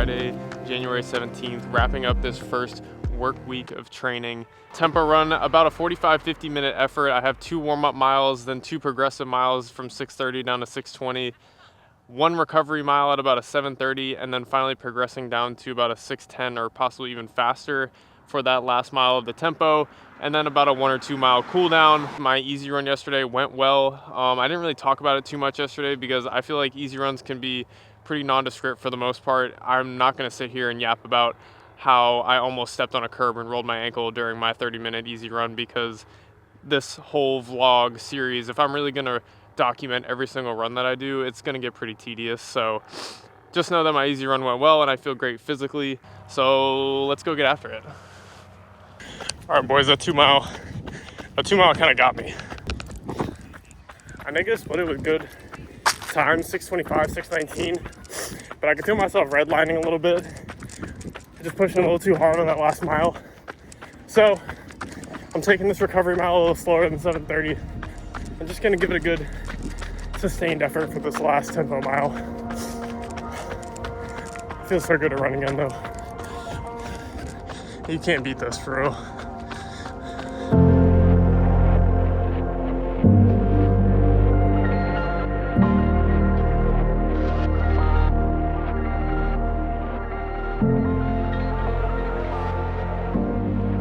Friday, January 17th, wrapping up this first work week of training. Tempo run, about a 45-50 minute effort. I have 2 warm-up miles, then 2 progressive miles from 6:30 down to 6:20, 1 recovery mile at about a 7:30, and then finally progressing down to about a 6:10 or possibly even faster for that last mile of the tempo, and then about a 1 or 2 mile cool down. My easy run yesterday went well. I didn't really talk about it too much yesterday because I feel like easy runs can be pretty nondescript for the most part. I'm not going to sit here and yap about how I almost stepped on a curb and rolled my ankle during my 30-minute easy run, because this whole vlog series, if I'm really going to document every single run that I do, it's going to get pretty tedious. So just know that my easy run went well and I feel great physically. So let's go get after it. All right, boys, that 2 mile kind of got me. I think I split it with good time, 6:25, 6:19, but I could feel myself redlining a little bit. Just pushing a little too hard on that last mile. So I'm taking this recovery mile a little slower than 7:30. I'm just gonna give it a good sustained effort for this last tempo mile. Feels so good to run again though. You can't beat this for real.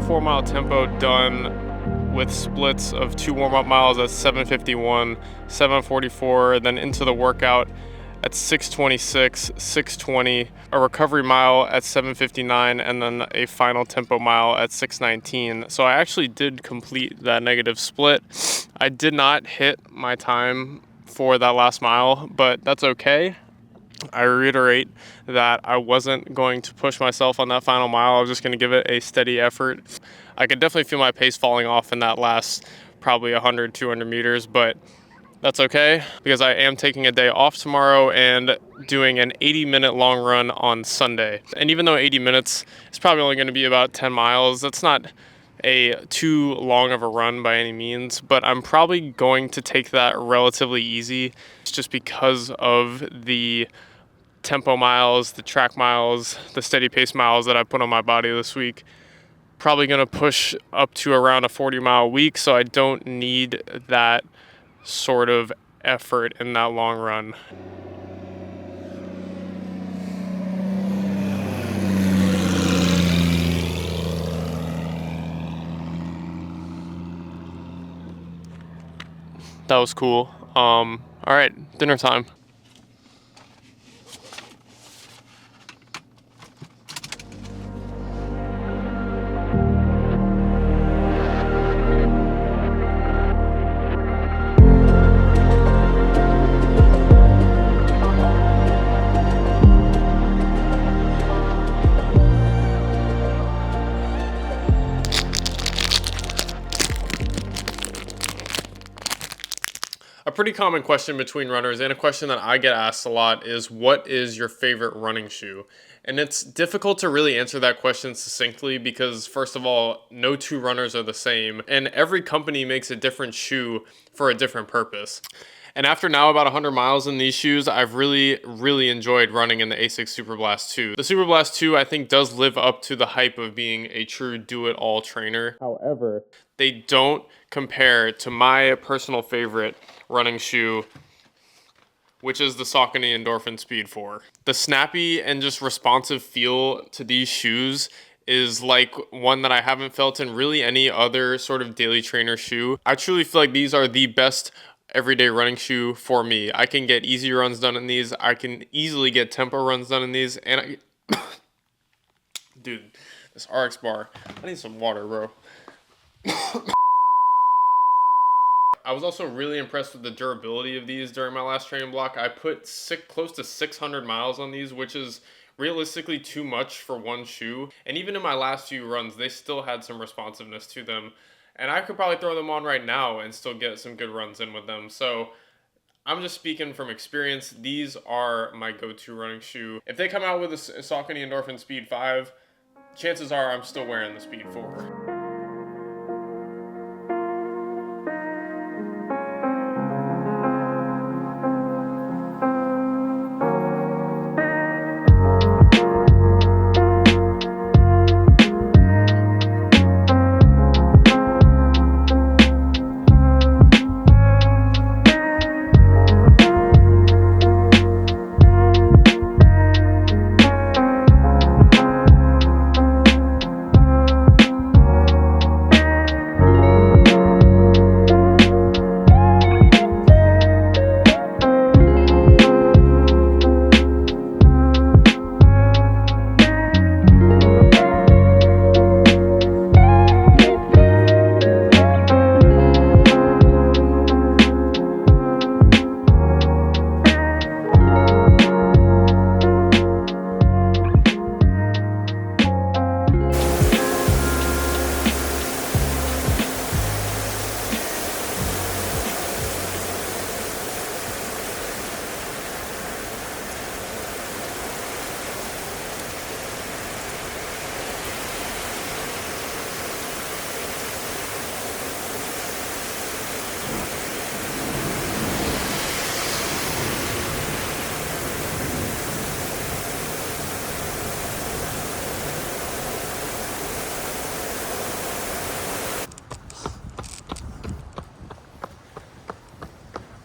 Four-mile tempo done with splits of 2 warm-up miles at 7:51, 7:44, then into the workout at 6:26, 6:20, a recovery mile at 7:59, and then a final tempo mile at 6:19. So I actually did complete that negative split. I did not hit my time for that last mile, but that's okay. I reiterate that I wasn't going to push myself on that final mile. I was just going to give it a steady effort. I could definitely feel my pace falling off in that last probably 100, 200 meters, but that's okay because I am taking a day off tomorrow and doing an 80-minute long run on Sunday. And even though 80 minutes is probably only going to be about 10 miles, that's not too long of a run by any means, but I'm probably going to take that relatively easy just because of the tempo miles, the track miles, the steady pace miles that I put on my body this week. Probably going to push up to around a 40-mile week, so I don't need that sort of effort in that long run. That was cool. All right, dinner time. A pretty common question between runners, and a question that I get asked a lot, is what is your favorite running shoe? And it's difficult to really answer that question succinctly because, first of all, no 2 runners are the same, and every company makes a different shoe for a different purpose. And after now about 100 miles in these shoes, I've really enjoyed running in the Asics Superblast 2. The Superblast 2, I think, does live up to the hype of being a true do-it-all trainer. However, they don't compare to my personal favorite running shoe, which is the Saucony Endorphin Speed 4. The snappy and just responsive feel to these shoes is like one that I haven't felt in really any other sort of daily trainer shoe. I truly feel like these are the best everyday running shoe for me. I can get easy runs done in these. I can easily get tempo runs done in these. And dude, this RX bar, I need some water, bro. I was also really impressed with the durability of these during my last training block. I put close to 600 miles on these, which is realistically too much for one shoe. And even in my last few runs, they still had some responsiveness to them. And I could probably throw them on right now and still get some good runs in with them. So I'm just speaking from experience. These are my go-to running shoe. If they come out with a Saucony Endorphin Speed 5, chances are I'm still wearing the Speed 4.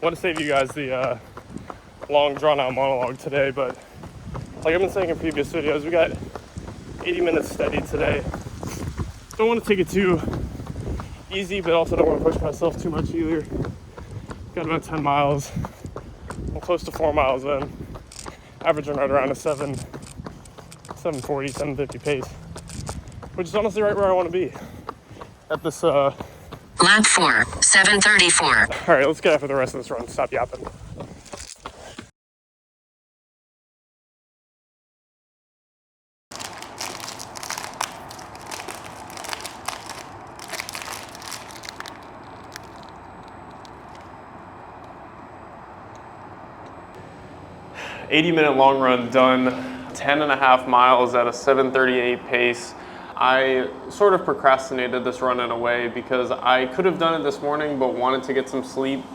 want to save you guys the long drawn-out monologue today, but like I've been saying in previous videos, we got 80 minutes steady today. Don't want to take it too easy, but also don't want to push myself too much either. Got about 10 miles. I'm close to 4 miles in. Averaging right around a 740, 750 pace, which is honestly right where I want to be at this Lap 4, 734. All right, let's get after the rest of this run. Stop yapping. $80-minute long run done, 10.5 miles at a 7:38 pace. I sort of procrastinated this run in a way because I could have done it this morning but wanted to get some sleep.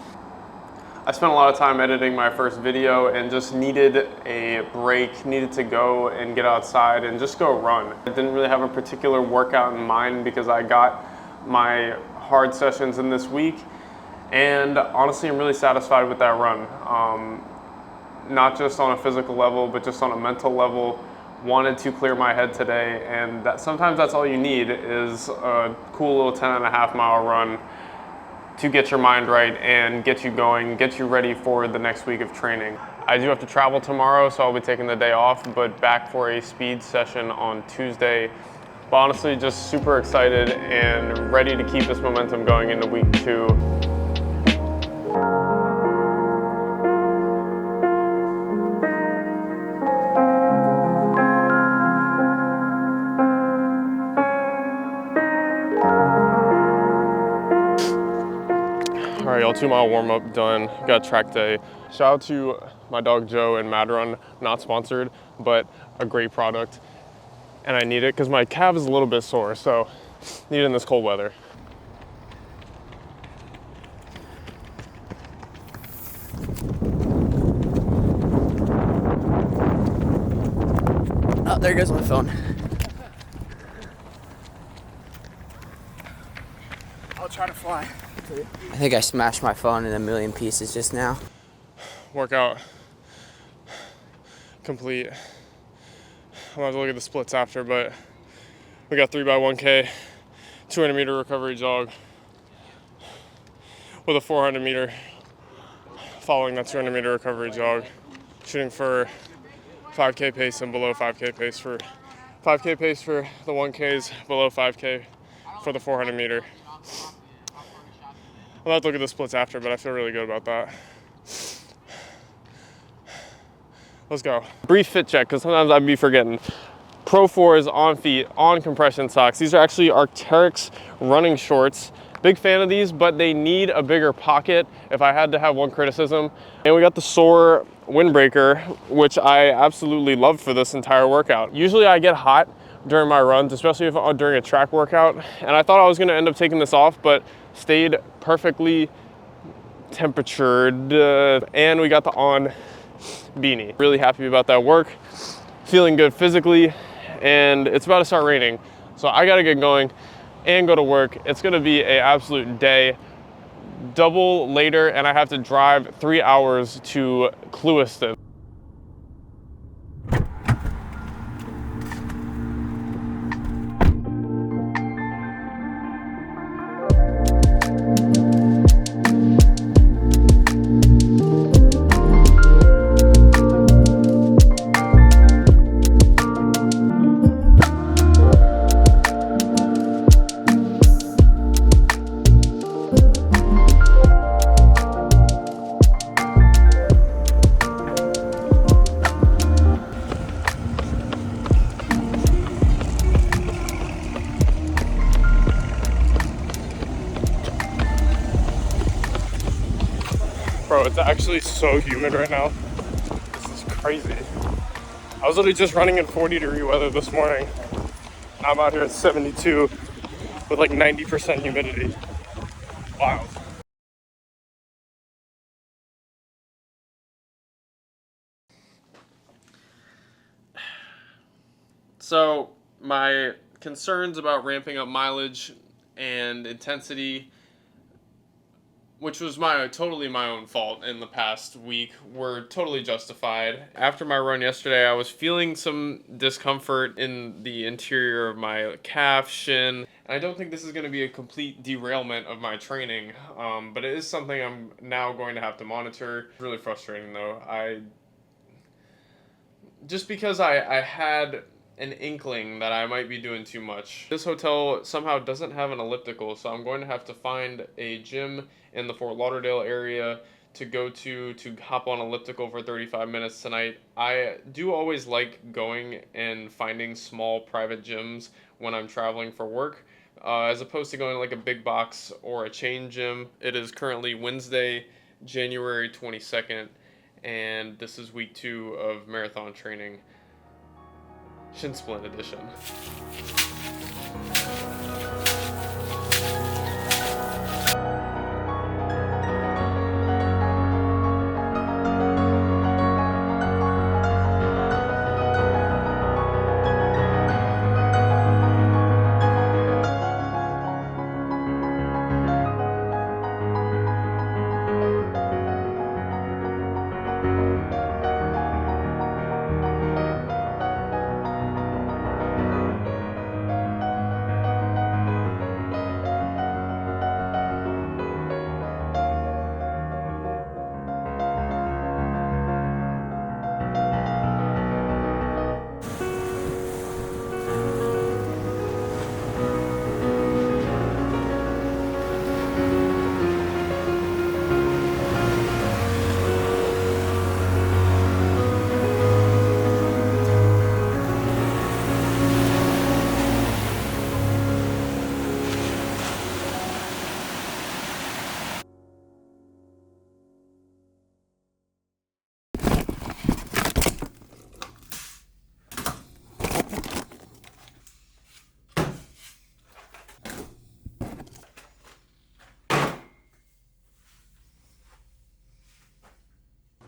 I spent a lot of time editing my first video and just needed a break, needed to go and get outside and just go run. I didn't really have a particular workout in mind because I got my hard sessions in this week, and honestly I'm really satisfied with that run. Not just on a physical level, but just on a mental level. Wanted to clear my head today, and sometimes that's all you need is a cool little 10.5 mile run to get your mind right and get you going, get you ready for the next week of training. I do have to travel tomorrow, so I'll be taking the day off, but back for a speed session on Tuesday. But honestly, just super excited and ready to keep this momentum going into week 2. All right, y'all, 2 mile warm up done. Got track day. Shout out to my dog Joe and Madrun, not sponsored, but a great product. And I need it because my calf is a little bit sore, so need it in this cold weather. Oh, there goes my phone. I'll try to fly. I think I smashed my phone in a million pieces just now. Workout complete. I'm gonna have to look at the splits after, but we got 3x1K, 200 meter recovery jog with a 400 meter following that 200 meter recovery jog, shooting for 5K pace and below 5K pace for 5K pace for the 1Ks, below 5K for the 400 meter. I'll have to look at the splits after, but I feel really good about that. Let's go. Brief fit check, because sometimes I'd be forgetting. Pro 4s on feet, on compression socks. These are actually Arc'teryx running shorts. Big fan of these, but they need a bigger pocket if I had to have one criticism. And we got the Soar windbreaker, which I absolutely love for this entire workout. Usually I get hot during my runs, especially if during a track workout. And I thought I was gonna end up taking this off, but stayed perfectly temperatured. And we got the On beanie. Really happy about that work. Feeling good physically, and it's about to start raining. So I gotta get going and go to work. It's gonna be an absolute day. Double later, and I have to drive 3 hours to Clewiston. Bro, it's actually so humid right now. This is crazy. I was literally just running in 40-degree weather this morning. I'm out here at 72 with like 90% humidity. Wild. So my concerns about ramping up mileage and intensity which was totally my own fault in the past week, were totally justified. After my run yesterday, I was feeling some discomfort in the interior of my calf, shin. And I don't think this is going to be a complete derailment of my training, but it is something I'm now going to have to monitor. It's really frustrating though. Just because I had an inkling that I might be doing too much. This hotel somehow doesn't have an elliptical, so I'm going to have to find a gym in the Fort Lauderdale area to go to hop on elliptical for 35 minutes tonight. I do always like going and finding small private gyms when I'm traveling for work, as opposed to going to like a big box or a chain gym. It is currently Wednesday, January 22nd, and this is week 2 of marathon training. Shin Splint edition.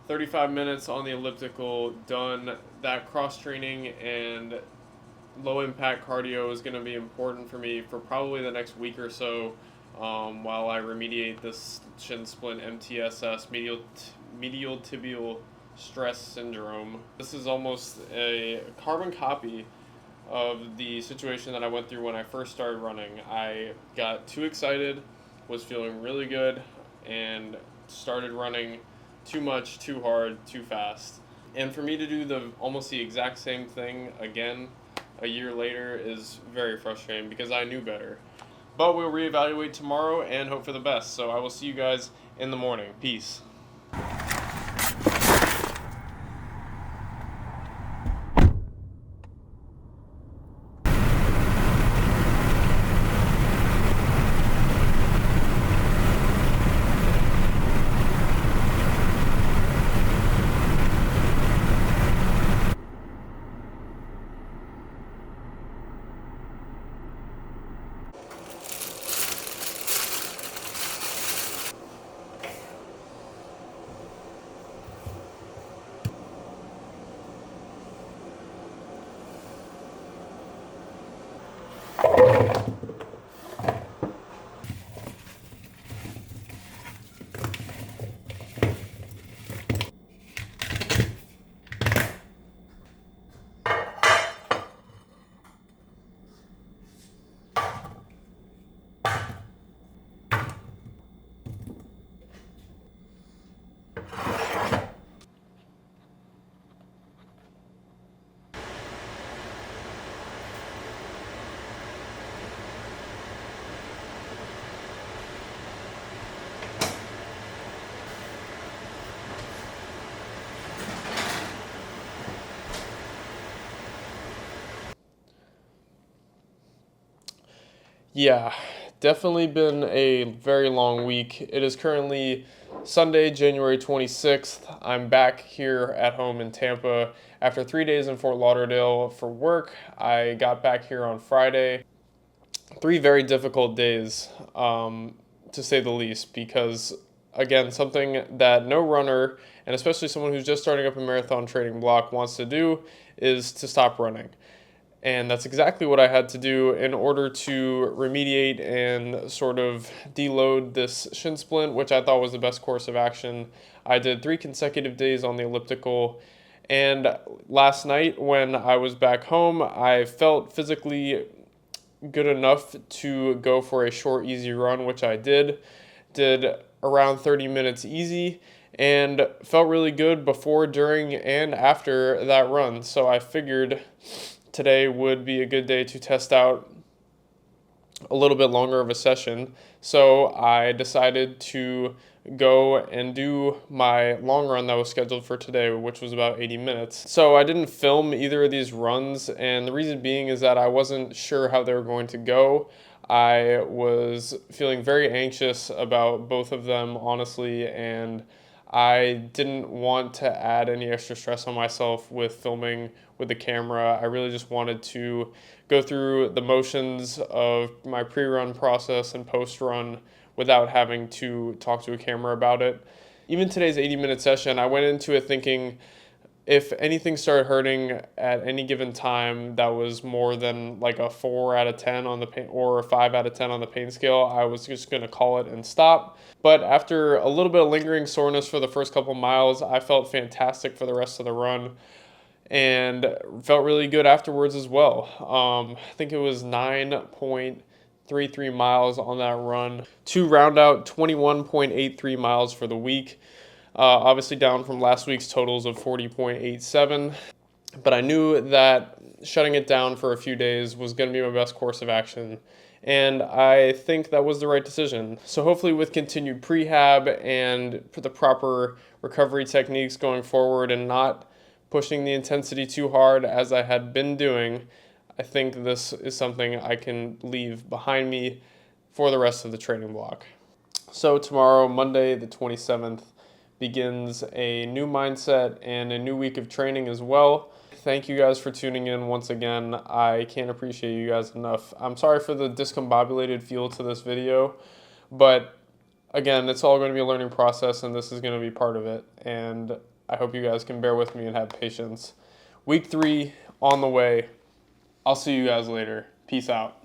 "35 minutes on the elliptical, done. That cross training and low impact cardio is going to be important for me for probably the next week or so, while I remediate this shin splint MTSS, medial tibial stress syndrome. This is almost a carbon copy of the situation that I went through when I first started running. I got too excited, was feeling really good, and started running too much, too hard, too fast. And for me to do almost the exact same thing again a year later is very frustrating because I knew better. But we'll reevaluate tomorrow and hope for the best. So I will see you guys in the morning. Peace. Yeah, definitely been a very long week. It is currently Sunday, January 26th. I'm back here at home in Tampa after 3 days in Fort Lauderdale for work. I got back here on Friday. 3 very difficult days, to say the least, because, again, something that no runner, and especially someone who's just starting up a marathon training block, wants to do is to stop running. And that's exactly what I had to do in order to remediate and sort of deload this shin splint, which I thought was the best course of action. I did 3 consecutive days on the elliptical. And last night when I was back home, I felt physically good enough to go for a short, easy run, which I did. Did around 30 minutes easy and felt really good before, during, and after that run. So I figured today would be a good day to test out a little bit longer of a session. So I decided to go and do my long run that was scheduled for today, which was about 80 minutes. So I didn't film either of these runs, and the reason being is that I wasn't sure how they were going to go. I was feeling very anxious about both of them, honestly, and I didn't want to add any extra stress on myself with filming with the camera. I really just wanted to go through the motions of my pre-run process and post-run without having to talk to a camera about it. Even today's 80-minute session, I went into it thinking if anything started hurting at any given time that was more than like a 4 out of 10 on the pain or a 5 out of 10 on the pain scale, I was just going to call it and stop. But after a little bit of lingering soreness for the first couple miles, I felt fantastic for the rest of the run and felt really good afterwards as well. I think it was 9.33 miles on that run to round out 21.83 miles for the week. Obviously down from last week's totals of 40.87, but I knew that shutting it down for a few days was going to be my best course of action, and I think that was the right decision. So hopefully with continued prehab and the proper recovery techniques going forward and not pushing the intensity too hard as I had been doing, I think this is something I can leave behind me for the rest of the training block. So tomorrow, Monday the 27th, begins a new mindset and a new week of training as well. Thank you guys for tuning in once again. I can't appreciate you guys enough. I'm sorry for the discombobulated feel to this video, but again, it's all going to be a learning process and this is going to be part of it. And I hope you guys can bear with me and have patience. Week 3 on the way. I'll see you guys later. Peace out.